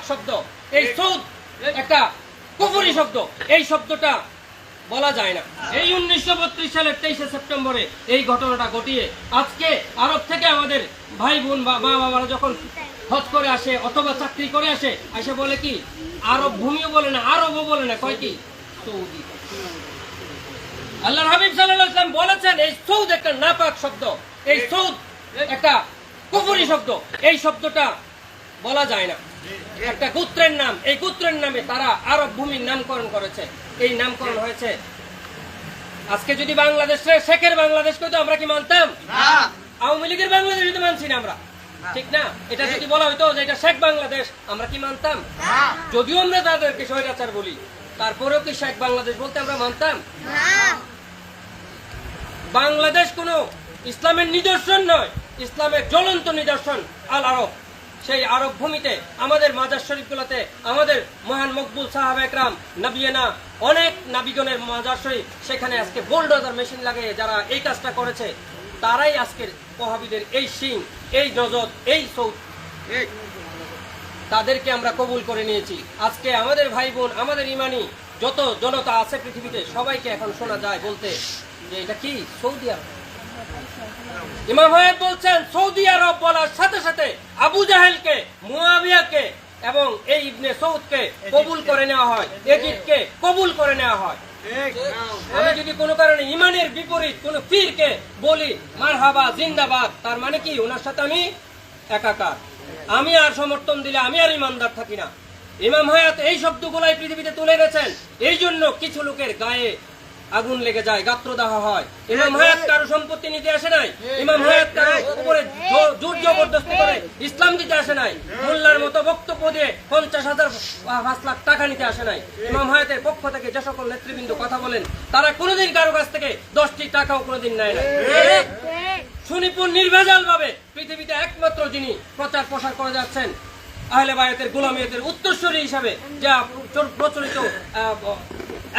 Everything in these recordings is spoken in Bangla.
শব্দ, এই সৌদ একটা কুফরি শব্দ, এই শব্দটা বলা যায় না। এই 1932 সালের 23 সেপ্টেম্বরে এই ঘটনাটা ঘটিয়ে আজকে আরব থেকে আমাদের ভাই বোন বা মা বাবারা যখন হজ করে আসে অথবা চাকরি করে আসে, এসে বলে কি আরব ভূমিও বলে না, আরবও বলে না, কয় কি সৌদি। আল্লাহর হাবিব সাল্লাল্লাহু আলাইহি ওয়াসাল্লাম বলেছেন এই সৌদ একটা নাপাক শব্দ, এই সৌদ একটা কুফরি শব্দ, এই শব্দটা বলা যায় না। একটা গোত্রের নাম, এই গোত্রের নামে তারা আরব ভূমির নামকরণ করেছে। এই নামকরণ হয়েছে। আজকে যদি বাংলাদেশে শেখের বাংলাদেশকে তো আমরা কি মানতাম? আওয়ামী লীগের বাংলাদেশ যদি মানছি না আমরা, ঠিক না? এটা যদি বলা হইতো যে এটা শেখ বাংলাদেশ, আমরা কি মানতাম? যদিও আমরা তাদেরকে স্বৈরাচার বলি, তারপরেও কি শেখ বাংলাদেশ বলতে আমরা মানতাম? বাংলাদেশ কোন ইসলামের নিদর্শন নয়, ইসলামের জ্বলন্ত নিদর্শন আল আরব। সেই আরব ভূমিতে আমাদের মাজার শরীফগুলোতে আমাদের মহান মকবুল সাহাবা একরাম নবিয়ানা অনেক নাবিগণের মাজার শরীফ, সেখানে আজকে বোল্ডোজার মেশিন লাগিয়ে যারা এই কাজটা করেছে, তারাই আজকের ওয়াহাবিদের এই সিং, এই নজদ, এই সৌদ, তাদেরকে আমরা কবুল করে নিয়েছি। আজকে আমাদের ভাই বোন, আমাদের ইমানি যত জনতা আছে পৃথিবীতে, সবাইকে এখন শোনা যায় বলতে যে এটা কি সৌদি আরব। ইমাম হায়াত বলছেন সৌদি আরব বলার সাথে সাথে আবু জাহেলকে, মুয়াবিয়াকে এবং এই ইবনে সৌদকে কবুল করে নেওয়া হয়, এজিদকে কবুল করে নেওয়া হয়। আমি যদি কোনো কারণে ইমানের বিপরীত কোন পীরকে বলি মারহাবা জিন্দাবাদ, তার মানে কি ওনার সাথে আমি একাকার, আমি আর সমর্থন দিলে আমি আর ইমানদার থাকি না। ইমাম হায়াত এই শব্দগুলাই পৃথিবীতে তুলে এনেছেন, এই জন্য কিছু লোকের গায়ে আগুন লেগে যায়, গাত্রদাহ হয়। ইমাম হায়াত কারো সম্পত্তি নিতে আসে নাই, ইমাম হায়াত কারো উপরে জোর জবরদস্তি করে ইসলাম দিতে আসে নাই, মোল্লার মতো বক্তব্য দিয়ে 50,000 5 লাখ টাকা নিতে আসে নাই। ইমাম হায়াতের পক্ষ থেকে যে সকল নেতৃবৃন্দ কথা বলেন, তারা কোনোদিন কারো কাছ থেকে 10টি টাকাও কোনোদিন নেয় না। সুনিপুণ নির্ভেজাল ভাবে পৃথিবীতে একমাত্র যিনি প্রচার প্রসার করে যাচ্ছেন আহলে বায়াতের গোলামিয়তের উত্তরসূরি হিসাবে, যা প্রচলিত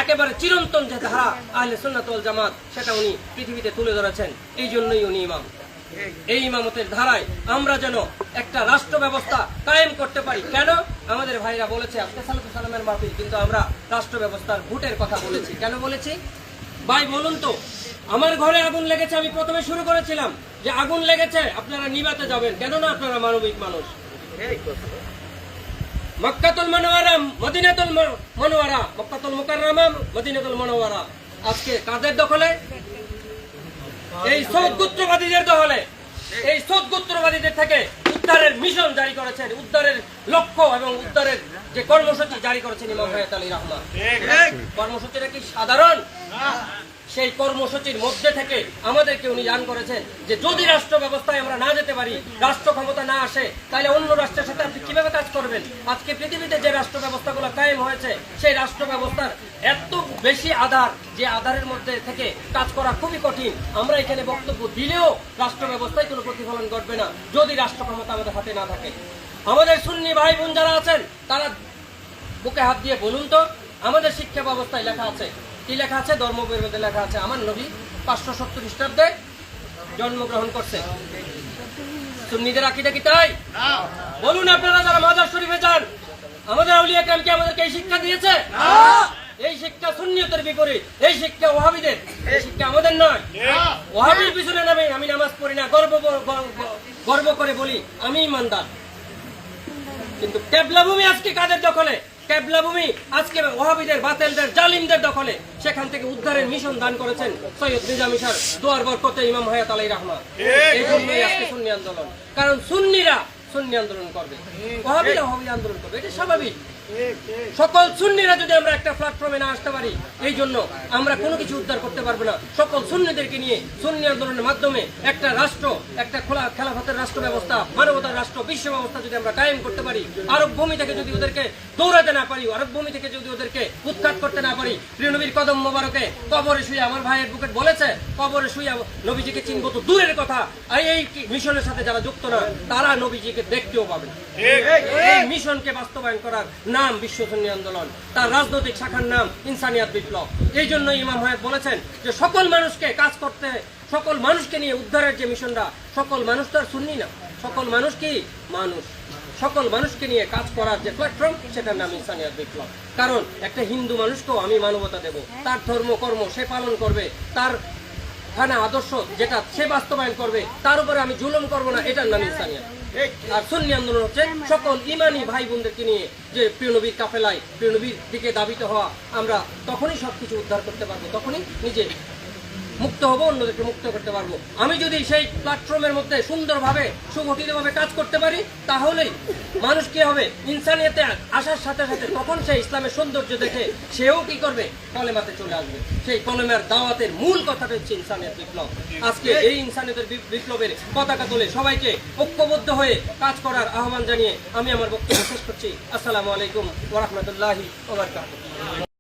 একেবারে চিরন্তন যে ধারা আহলে সুন্নাত ওয়াল জামাত, সেটা উনি পৃথিবীতে তুলে ধরেছেন। এই জন্যই উনি ইমাম। এই ইমামতের ধারায় আমরা যেন একটা রাষ্ট্র ব্যবস্থা কায়েম করতে পারি। কেন? আমাদের ভাইরা বলেছে আজকে সালাতু সালামের মাহফিল, কিন্তু আমরা রাষ্ট্র ব্যবস্থার ভোটের কথা বলেছি। কেন বলেছি ভাই বলুন তো? আমার ঘরে আগুন লেগেছে, আমি প্রথমে শুরু করেছিলাম যে আগুন লেগেছে আপনারা নিভাতে যাবেন, কেন না? আপনারা মানবিক মানুষ। মক্কাতুল মুনাওয়ারা, মদিনাতুল মুনাওয়ারা, মক্কাতুল মুকাররমা, মদিনাতুল মুনাওয়ারা আজকে কাদের দখলে? এই সৌদ গোত্রবাদীদের দখলে। এই সৌদ গোত্রবাদীদের থেকে উদ্ধারের মিশন জারি করেছেন, উদ্ধারের লক্ষ্য এবং উদ্ধারের যে কর্মসূচি জারি করেছেন ইমাম হায়াত আলী রহমান। কর্মসূচিটা কি সাধারণ? সেই কর্মসূচির মধ্যে থেকে আমাদেরকে উনি জান করেছেন যে যদি রাষ্ট্র ব্যবস্থায় আমরা না যেতে পারি, রাষ্ট্র ক্ষমতা না আসে, তাহলে অন্য রাষ্ট্রের সাথে আপনি কিভাবে কাজ করবেন? আজকে পৃথিবীতে যে রাষ্ট্র ব্যবস্থাগুলো কায়েম হয়েছে, সেই রাষ্ট্র ব্যবস্থার এত বেশি আধার, যে আধারের মধ্যে থেকে কাজ করা খুবই কঠিন। আমরা এখানে বক্তব্য দিলেও রাষ্ট্র ব্যবস্থায় কোনো প্রতিফলন ঘটবে না যদি রাষ্ট্র ক্ষমতা আমাদের হাতে না থাকে। আমাদের সুন্নি ভাই বোন যারা আছেন, তারা বুকে হাত দিয়ে বলুন তো, আমাদের শিক্ষা ব্যবস্থায় লেখা আছে কি লেখা আছে? ধর্মবইয়ের মধ্যে লেখা আছে আমার নবী 570 খ্রিস্টাব্দে জন্মগ্রহণ করছে। সুন্নিদের আকীদা কি তাই? বলুন আপনারা যারা মাজার শরীফে যান, আমাদের আউলিয়া কেরাম কি আমাদেরকে এই শিক্ষা দিয়েছে? এই শিক্ষা সুন্নিয়তের বিপরীত, এই শিক্ষা ওয়াহাবিদের, এই শিক্ষা আমাদের নয়। ওয়াহাবির পিছনে নামে আমি নামাজ পড়ি না, গর্ব করে বলি আমি ইমানদার। কিন্তু কেবলা ভূমি আজকে কাদের দখলে? কেবলা ভূমি আজকে ওয়াহাবিদের, বাতিলদের, জালিমদের দখলে। সেখান থেকে উদ্ধারের মিশন দান করেছেন সৈয়দ নিজামী শাহ দোয়ার বরকতে ইমাম হায়াত আলী রহমান। এই জন্যই আজকে সুন্নি আন্দোলন, কারণ সুন্নিরা সুন্নি আন্দোলন করবে, ওয়াহাবিরা ওয়াহাবি আন্দোলন করবে, এটা স্বাভাবিক। সকল সুন্নিরা যদি আমরা একটা প্ল্যাটফর্মে না আসতে পারি, এই জন্য আমরা কোনো কিছু উদ্ধার করতে পারবো না। সকল সুন্নিদেরকে নিয়ে সুন্নি আন্দোলনের মাধ্যমে একটা রাষ্ট্র, একটা খোলা খেলাফতের রাষ্ট্র ব্যবস্থা, মানবতার রাষ্ট্র, বিশ্ব ব্যবস্থা যদি আমরা কায়েম করতে পারি, আরব ভূমি থেকে যদি ওদেরকে দৌড়াতে না পারি, আরব ভূমি থেকে যদি ওদেরকে উৎখাত করতে না পারি, প্রিয় নবীর কদম মোবারকে কবরে শুয়ে, আমার ভাইয়ের বুকে বলেছে কবরে শুয়ে নবীজিকে চিনবো তো দূরের কথা, এই মিশনের সাথে যারা যুক্ত না, তারা নবীজিকে দেখতেও পাবে। এই মিশনকে বাস্তবায়ন করার নাম বিশ্ব সুন্নি আন্দোলন, তার রাজনৈতিক শাখার নাম ইনসানিয়াত বিপ্লব। এই জন্য ইমাম হায়াত বলেছেন যে সকল মানুষকে কাজ করতে, সকল মানুষকে নিয়ে উদ্ধারের যে মিশনটা, সকল মানুষ তো আর সুন্নি না, সকল মানুষ কি মানুষ। সকল মানুষকে নিয়ে কাজ করার যে প্ল্যাটফর্ম, সেটার নাম ইনসানিয়াত বিপ্লব। কারণ একটা হিন্দু মানুষকেও আমি মানবতা দেব, তার ধর্ম কর্ম সে পালন করবে, তার খানা আদর্শ যেটা সে বাস্তবায়ন করবে, তার উপরে আমি জুলুম করব না, এটার নাম ইনসানিয়াত। আর সুন্নি আন্দোলন হচ্ছে সকল ইমানি ভাই বোনদেরকে নিয়ে যে প্রিয় নবীর কাফেলায় প্রিয় নবীর দিকে দাবিত হওয়া। আমরা তখনই সবকিছু উদ্ধার করতে পারবো, তখনই নিজে মুক্ত হবো, অন্যদেরকে মুক্ত করতে পারবো। আমি যদি সেই প্ল্যাটফর্মের মধ্যে সুন্দরভাবে সুগঠিতভাবে কাজ করতে পারি, তাহলেই মানুষ কি হবে, ইনসানিয়াতে আসার সাথে সাথে তখন সে ইসলামের সৌন্দর্য দেখে সেও কি করবে, কলেমাতে চলে আসবে। সেই কলেমার দাওয়াতের মূল কথাটা হচ্ছে ইনসানিয়াত বিপ্লব। আজকে এই ইনসানিয়াতের বিপ্লবের পতাকা তুলে সবাইকে ঐক্যবদ্ধ হয়ে কাজ করার আহ্বান জানিয়ে আমি আমার বক্তব্য শেষ করছি। আসসালামু আলাইকুম ওয়া রাহমাতুল্লাহি ওয়া বারাকাতুহু।